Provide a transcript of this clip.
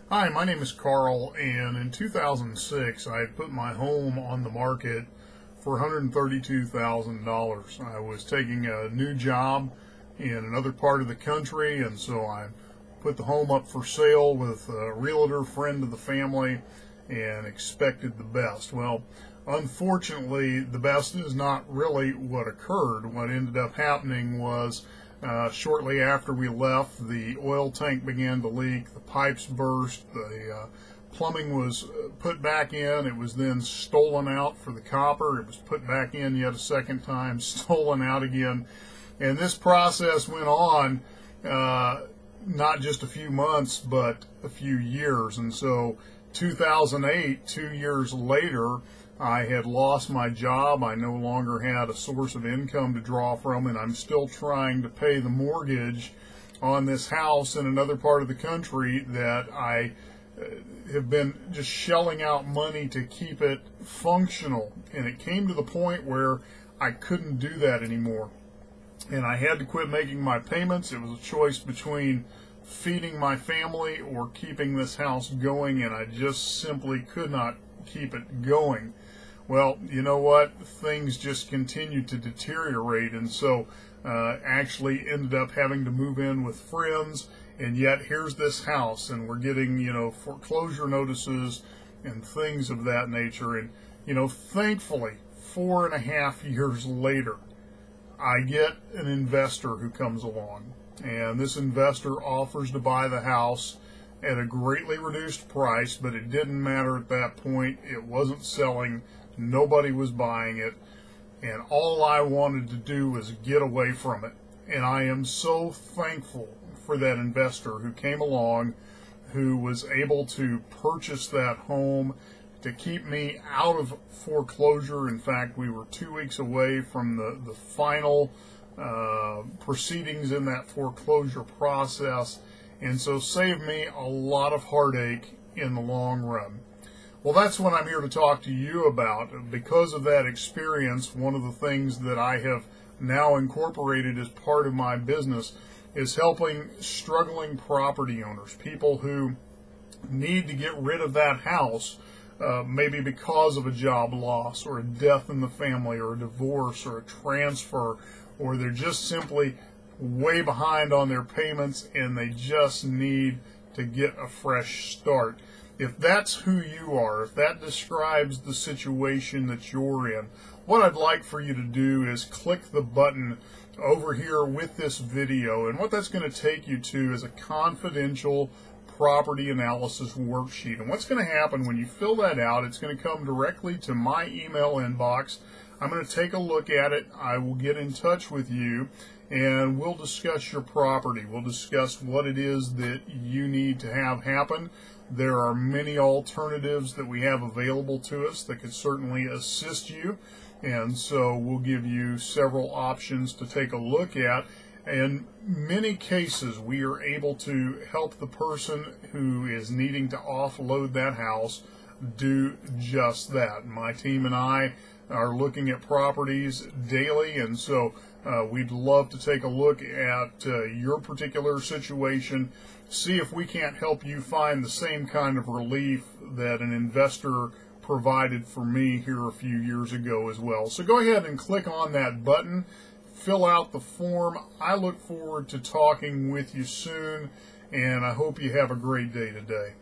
Hi, my name is Carl, and in 2006 I had put my home on the market for $132,000. I was taking a new job in another part of the country, and so I put the home up for sale with a realtor friend of the family and expected the best. Well, unfortunately, the best is not really what occurred. What ended up happening was shortly after we left, the oil tank began to leak, the pipes burst, the plumbing was put back in. It was then stolen out for the copper. It was put back in yet a second time, stolen out again. And this process went on not just a few months, but a few years. And so 2008, 2 years later, I had lost my job. I no longer had a source of income to draw from, and I'm still trying to pay the mortgage on this house in another part of the country that I have been just shelling out money to keep it functional. And it came to the point where I couldn't do that anymore. And I had to quit making my payments. It was a choice between feeding my family or keeping this house going, and I just simply could not keep it going. Well, you know what? Things just continued to deteriorate, and so actually ended up having to move in with friends, and yet here's this house, and we're getting, foreclosure notices and things of that nature. And, thankfully, 4.5 years later, I get an investor who comes along, and this investor offers to buy the house at a greatly reduced price, but it didn't matter at that point. It wasn't selling. Nobody was buying it, and all I wanted to do was get away from it. And I am so thankful for that investor who came along, who was able to purchase that home to keep me out of foreclosure. In fact, we were 2 weeks away from the final proceedings in that foreclosure process, and so saved me a lot of heartache in the long run. Well, that's what I'm here to talk to you about. Because of that experience, one of the things that I have now incorporated as part of my business is helping struggling property owners, people who need to get rid of that house, maybe because of a job loss or a death in the family or a divorce or a transfer, or they're just simply way behind on their payments and they just need to get a fresh start. If that's who you are, if that describes the situation that you're in, what I'd like for you to do is click the button over here with this video, and what that's going to take you to is a confidential property analysis worksheet. And what's going to happen when you fill that out, it's going to come directly to my email inbox. I'm going to take a look at it. I will get in touch with you, and we'll discuss your property. We'll discuss what it is that you need to have happen. There are many alternatives that we have available to us that could certainly assist you, and so we'll give you several options to take a look at. In many cases, we are able to help the person who is needing to offload that house do just that. My team and I are looking at properties daily, and so we'd love to take a look at your particular situation, see if we can't help you find the same kind of relief that an investor provided for me here a few years ago as well. So go ahead and click on that button, fill out the form. I look forward to talking with you soon, and I hope you have a great day today.